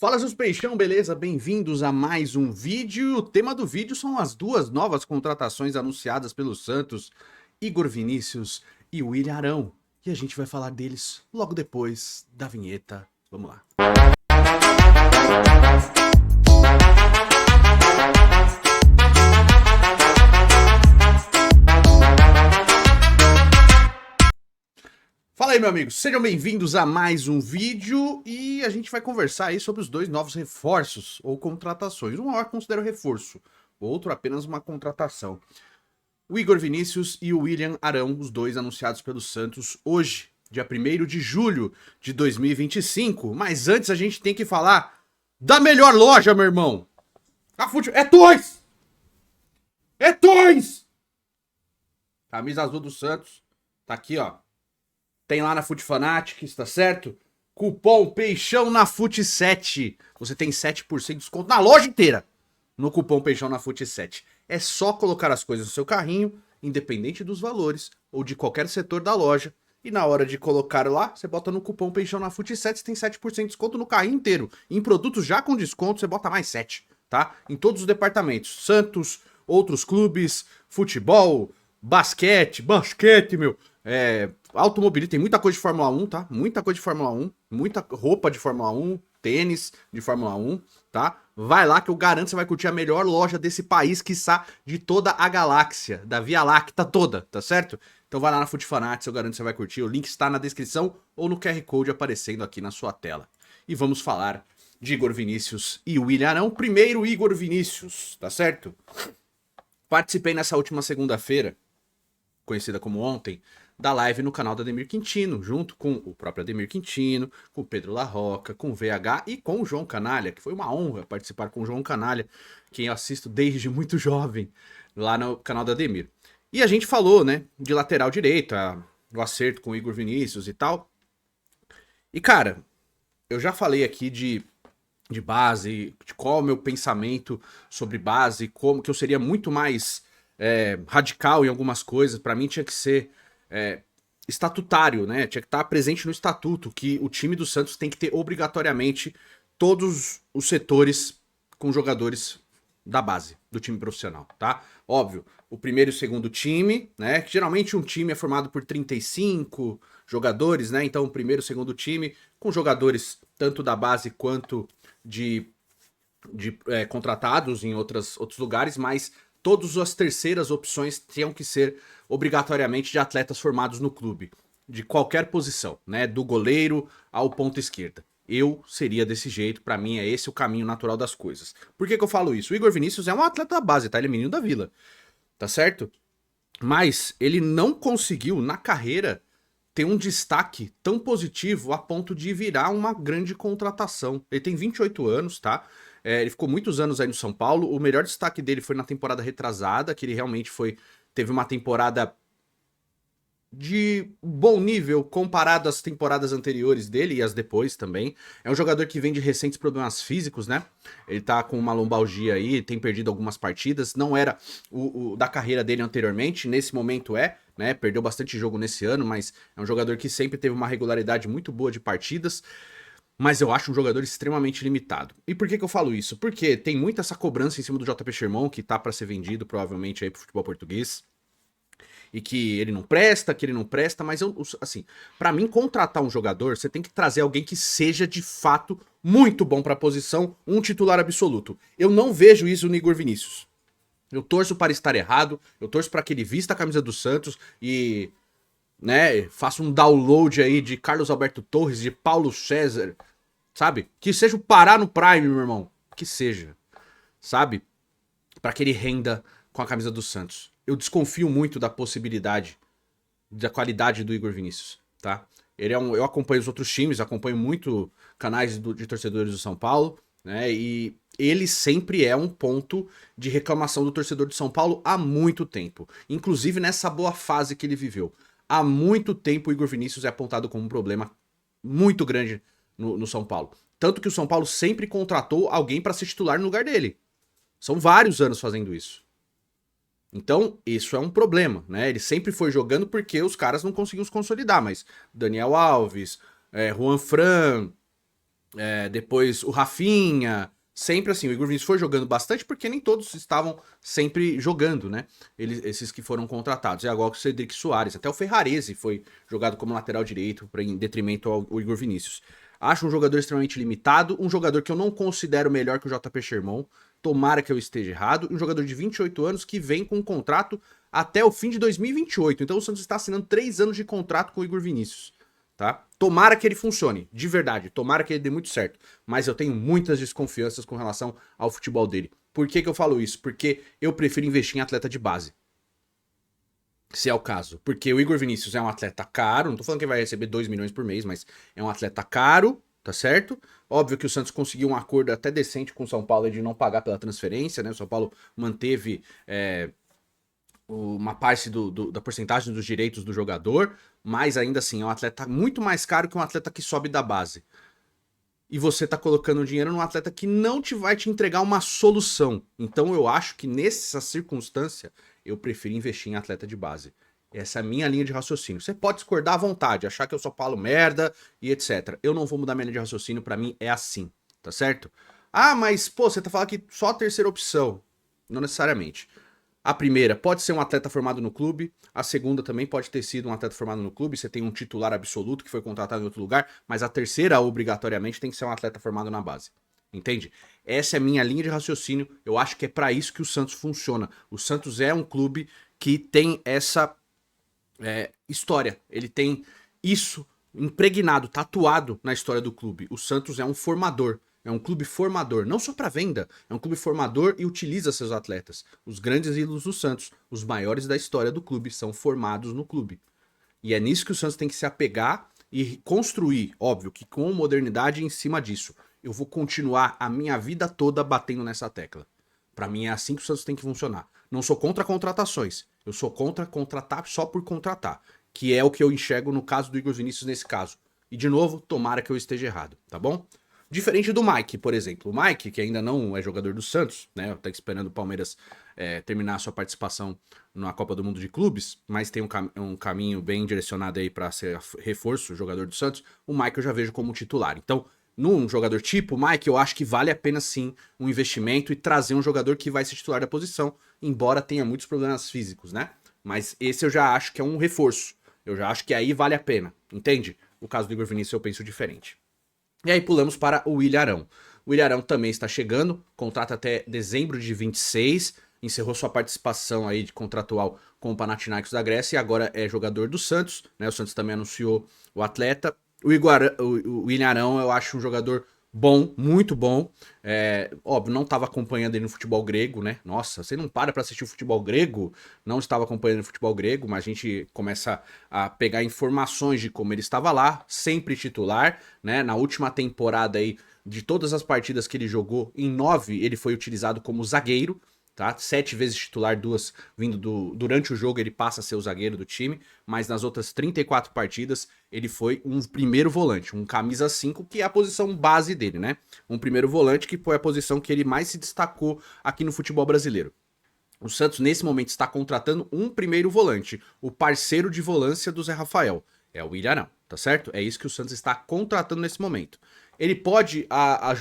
Fala seus peixão, beleza? Bem-vindos a mais um vídeo. O tema do vídeo são as duas novas contratações anunciadas pelo Santos, Igor Vinícius e William Arão. E a gente vai falar deles logo depois da vinheta. Vamos lá. Fala aí, meu amigo, sejam bem-vindos a mais um vídeo e a gente vai conversar aí sobre os dois novos reforços ou contratações. Um eu considero reforço, o outro apenas uma contratação. O Igor Vinícius e o William Arão, os dois anunciados pelo Santos hoje, dia 1º de julho de 2025. Mas antes a gente tem que falar da melhor loja, meu irmão. É Toys! É Toys! Camisa azul do Santos, tá aqui, ó. Tem lá na Foot Fanatics, tá certo? Cupom Peixão na Foot 7. Você tem 7% de desconto na loja inteira. No cupom Peixão na Foot 7. É só colocar as coisas no seu carrinho, independente dos valores ou de qualquer setor da loja. E na hora de colocar lá, você bota no cupom Peixão na Foot 7, você tem 7% de desconto no carrinho inteiro. Em produtos já com desconto, você bota mais 7, tá? Em todos os departamentos. Santos, outros clubes, futebol, basquete, meu. Automobilismo, tem muita coisa de Fórmula 1, tá? Muita coisa de Fórmula 1, muita roupa de Fórmula 1, tênis de Fórmula 1, tá? Vai lá que eu garanto que você vai curtir a melhor loja desse país, quiçá de toda a galáxia, da Via Láctea toda, tá certo? Então vai lá na Foot Fanatics, eu garanto que você vai curtir. O link está na descrição ou no QR Code aparecendo aqui na sua tela. E vamos falar de Igor Vinícius e William Arão. Primeiro, Igor Vinícius, tá certo? Participei nessa última segunda-feira, conhecida como ontem, da live no canal da Ademir Quintino, junto com o próprio Ademir Quintino, com o Pedro Larroca, com o VH e com o João Canalha, que foi uma honra participar com o João Canalha, quem eu assisto desde muito jovem, lá no canal da Ademir. E a gente falou, né, de lateral direito, o acerto com o Igor Vinícius e tal. E, cara, eu já falei aqui de base, de qual é o meu pensamento sobre base, como que eu seria muito mais radical em algumas coisas. Pra mim tinha que ser estatutário, né? Tinha que estar presente no estatuto que o time do Santos tem que ter obrigatoriamente todos os setores com jogadores da base do time profissional, tá? Óbvio, o primeiro e o segundo time, né? Que geralmente um time é formado por 35 jogadores, né? Então o primeiro e o segundo time com jogadores tanto da base quanto de contratados em outros lugares, mas todas as terceiras opções tinham que ser obrigatoriamente de atletas formados no clube, de qualquer posição, né? Do goleiro ao ponta esquerda. Eu seria desse jeito, pra mim é esse o caminho natural das coisas. Por que eu falo isso? O Igor Vinícius é um atleta da base, tá? Ele é menino da Vila, tá certo? Mas ele não conseguiu, na carreira, ter um destaque tão positivo a ponto de virar uma grande contratação. Ele tem 28 anos, tá? Ele ficou muitos anos aí no São Paulo. O melhor destaque dele foi na temporada retrasada, que ele realmente teve uma temporada de bom nível comparado às temporadas anteriores dele e as depois também. É um jogador que vem de recentes problemas físicos, né? Ele tá com uma lombalgia aí, tem perdido algumas partidas. Não era o da carreira dele anteriormente, nesse momento né? Perdeu bastante jogo nesse ano, mas é um jogador que sempre teve uma regularidade muito boa de partidas. Mas eu acho um jogador extremamente limitado. E por que eu falo isso? Porque tem muita essa cobrança em cima do JP Sherman, que tá pra ser vendido provavelmente aí pro futebol português. E que ele não presta, mas assim, pra mim contratar um jogador, você tem que trazer alguém que seja de fato muito bom pra posição, um titular absoluto. Eu não vejo isso no Igor Vinícius. Eu torço para estar errado, eu torço para que ele vista a camisa do Santos e, né, faça um download aí de Carlos Alberto Torres, de Paulo César, sabe? Que seja o Pará no Prime, meu irmão. Que seja, sabe? Para que ele renda com a camisa do Santos. Eu desconfio muito da possibilidade, da qualidade do Igor Vinícius, tá? Eu acompanho os outros times, acompanho muito canais de torcedores do São Paulo, né? E ele sempre é um ponto de reclamação do torcedor de São Paulo há muito tempo. Inclusive nessa boa fase que ele viveu. Há muito tempo o Igor Vinícius é apontado como um problema muito grande no São Paulo. Tanto que o São Paulo sempre contratou alguém para ser titular no lugar dele. São vários anos fazendo isso. Então, isso é um problema, né? Ele sempre foi jogando porque os caras não conseguiam se consolidar, mas Daniel Alves, Juan Fran, Depois o Rafinha, sempre assim, o Igor Vinícius foi jogando bastante porque nem todos estavam sempre jogando, né? Esses que foram contratados. É igual o Cedric Soares, até o Ferrarese foi jogado como lateral direito em detrimento ao Igor Vinícius. Acho um jogador extremamente limitado, um jogador que eu não considero melhor que o JP Sherman, tomara que eu esteja errado, um jogador de 28 anos que vem com um contrato até o fim de 2028. Então o Santos está assinando 3 anos de contrato com o Igor Vinícius. Tá? Tomara que ele funcione, de verdade, tomara que ele dê muito certo, mas eu tenho muitas desconfianças com relação ao futebol dele. Por que eu falo isso? Porque eu prefiro investir em atleta de base, se é o caso. Porque o Igor Vinícius é um atleta caro, não tô falando que ele vai receber 2 milhões por mês, mas é um atleta caro, tá certo? Óbvio que o Santos conseguiu um acordo até decente com o São Paulo de não pagar pela transferência, né? O São Paulo manteve uma parte da porcentagem dos direitos do jogador, mas ainda assim é um atleta muito mais caro que um atleta que sobe da base. E você tá colocando dinheiro num atleta que não te vai te entregar uma solução. Então eu acho que nessa circunstância eu prefiro investir em atleta de base. Essa é a minha linha de raciocínio. Você pode discordar à vontade, achar que eu só falo merda e etc. Eu não vou mudar minha linha de raciocínio, pra mim é assim, tá certo? Ah, mas pô, você tá falando que só a terceira opção. Não necessariamente. A primeira pode ser um atleta formado no clube, a segunda também pode ter sido um atleta formado no clube, você tem um titular absoluto que foi contratado em outro lugar, mas a terceira, obrigatoriamente, tem que ser um atleta formado na base. Entende? Essa é a minha linha de raciocínio, eu acho que é para isso que o Santos funciona. O Santos é um clube que tem essa história, ele tem isso impregnado, tatuado na história do clube. O Santos é um formador. É um clube formador, não só para venda, é um clube formador e utiliza seus atletas. Os grandes ídolos do Santos, os maiores da história do clube, são formados no clube. E é nisso que o Santos tem que se apegar e construir, óbvio, que com modernidade em cima disso. Eu vou continuar a minha vida toda batendo nessa tecla. Para mim é assim que o Santos tem que funcionar. Não sou contra contratações, eu sou contra contratar só por contratar, que é o que eu enxergo no caso do Igor Vinícius nesse caso. E de novo, tomara que eu esteja errado, tá bom? Diferente do Mike, por exemplo. O Mike, que ainda não é jogador do Santos, né? Tá esperando o Palmeiras terminar a sua participação na Copa do Mundo de Clubes, mas tem um caminho bem direcionado aí para ser reforço, jogador do Santos. O Mike eu já vejo como titular. Então, num jogador tipo o Mike, eu acho que vale a pena sim um investimento e trazer um jogador que vai ser titular da posição, embora tenha muitos problemas físicos, né? Mas esse eu já acho que é um reforço. Eu já acho que aí vale a pena, entende? O caso do Igor Vinícius eu penso diferente. E aí pulamos para o Willian Arão. O Willian Arão também está chegando, contrato até dezembro de 26, encerrou sua participação aí de contratual com o Panathinaikos da Grécia e agora é jogador do Santos, né? O Santos também anunciou o atleta. O Willian Arão eu acho um jogador bom, muito bom. Óbvio, não estava acompanhando ele no futebol grego, né? Nossa, você não para assistir o futebol grego? Não estava acompanhando o futebol grego, mas a gente começa a pegar informações de como ele estava lá, sempre titular, né? Na última temporada aí, de todas as partidas que ele jogou, em 9 ele foi utilizado como zagueiro, tá? 7 vezes titular, 2 vindo durante o jogo ele passa a ser o zagueiro do time, mas nas outras 34 partidas ele foi um primeiro volante, um camisa 5, que é a posição base dele, né? Um primeiro volante que foi a posição que ele mais se destacou aqui no futebol brasileiro. O Santos nesse momento está contratando um primeiro volante, o parceiro de volância do Zé Rafael, é o Willian Arão, tá certo? É isso que o Santos está contratando nesse momento. Ele pode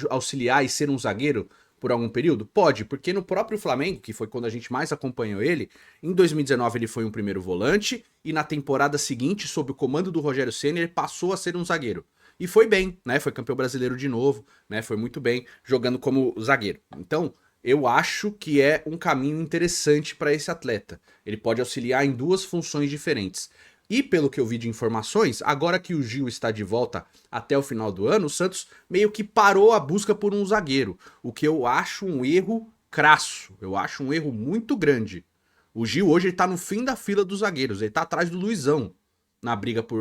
auxiliar e ser um zagueiro por algum período? Pode, porque no próprio Flamengo, que foi quando a gente mais acompanhou ele, em 2019 ele foi um primeiro volante e na temporada seguinte, sob o comando do Rogério Ceni, ele passou a ser um zagueiro. E foi bem, né? Foi campeão brasileiro de novo, né? Foi muito bem jogando como zagueiro. Então, eu acho que é um caminho interessante para esse atleta. Ele pode auxiliar em duas funções diferentes. E pelo que eu vi de informações, agora que o Gil está de volta até o final do ano, o Santos meio que parou a busca por um zagueiro, o que eu acho um erro crasso, eu acho um erro muito grande. O Gil hoje está no fim da fila dos zagueiros, ele está atrás do Luizão na briga por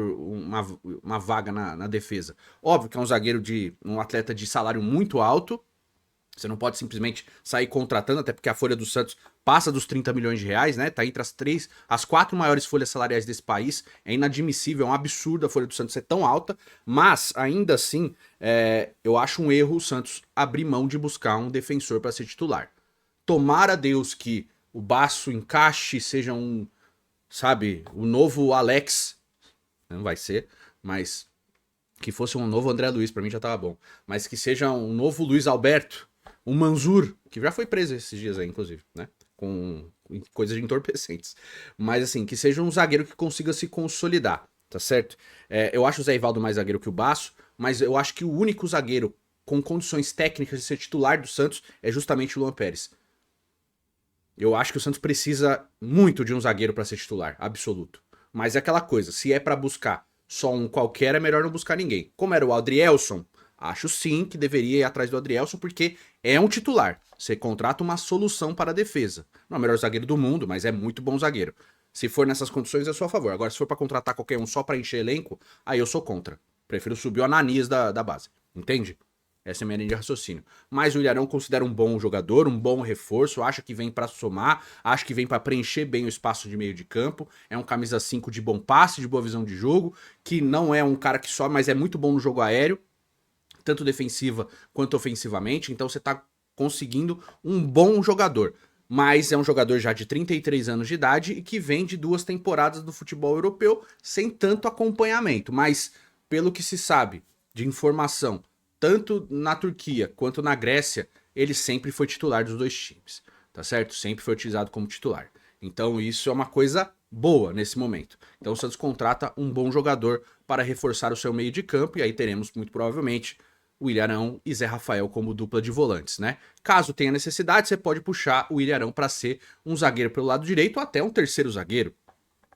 uma vaga na defesa. Óbvio que é um zagueiro um atleta de salário muito alto, você não pode simplesmente sair contratando, até porque a folha do Santos passa dos 30 milhões de reais, né? Tá entre as 4 maiores folhas salariais desse país. É inadmissível, é um absurdo a folha do Santos ser tão alta. Mas, ainda assim, eu acho um erro o Santos abrir mão de buscar um defensor para ser titular. Tomara a Deus que o Baço encaixe, seja sabe, o novo Alex. Não vai ser, mas Que fosse um novo André Luiz, pra mim já tava bom. Mas que seja um novo Luiz Alberto, um Manzur, que já foi preso esses dias aí, inclusive, né? Com coisas de entorpecentes. Mas assim, que seja um zagueiro que consiga se consolidar, tá certo? Eu acho o Zé Ivaldo mais zagueiro que o Baço, mas eu acho que o único zagueiro com condições técnicas de ser titular do Santos é justamente o Luan Pérez. Eu acho que o Santos precisa muito de um zagueiro pra ser titular, absoluto. Mas é aquela coisa, se é pra buscar só um qualquer, é melhor não buscar ninguém. Como era o Adrielson, acho sim que deveria ir atrás do Adrielson, porque é um titular. Você contrata uma solução para a defesa. Não é o melhor zagueiro do mundo, mas é muito bom zagueiro. Se for nessas condições, eu sou a favor. Agora, se for pra contratar qualquer um só pra encher elenco, aí eu sou contra. Prefiro subir o Ananias da base. Entende? Essa é a minha linha de raciocínio. Mas o Ilharão considera um bom jogador, um bom reforço, acha que vem pra somar, acha que vem pra preencher bem o espaço de meio de campo. É um camisa 5 de bom passe, de boa visão de jogo, que não é um cara que só, mas é muito bom no jogo aéreo, tanto defensiva quanto ofensivamente. Então você tá conseguindo um bom jogador. Mas é um jogador já de 33 anos de idade e que vem de 2 temporadas do futebol europeu sem tanto acompanhamento. Mas, pelo que se sabe de informação, tanto na Turquia quanto na Grécia, ele sempre foi titular dos dois times, tá certo? Sempre foi utilizado como titular. Então isso é uma coisa boa nesse momento. Então o Santos contrata um bom jogador para reforçar o seu meio de campo e aí teremos muito provavelmente o Ilharão e Zé Rafael como dupla de volantes, né? Caso tenha necessidade, você pode puxar o Ilharão para ser um zagueiro pelo lado direito ou até um terceiro zagueiro.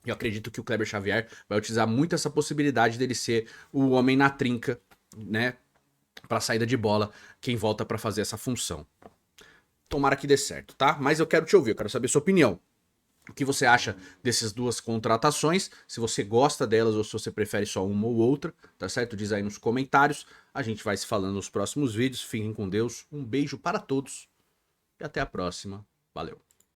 Eu acredito que o Kleber Xavier vai utilizar muito essa possibilidade dele ser o homem na trinca, né? Para saída de bola, quem volta para fazer essa função. Tomara que dê certo, tá? Mas eu quero te ouvir, eu quero saber sua opinião. O que você acha dessas duas contratações? Se você gosta delas ou se você prefere só uma ou outra, tá certo? Diz aí nos comentários. A gente vai se falando nos próximos vídeos. Fiquem com Deus. Um beijo para todos e até a próxima. Valeu.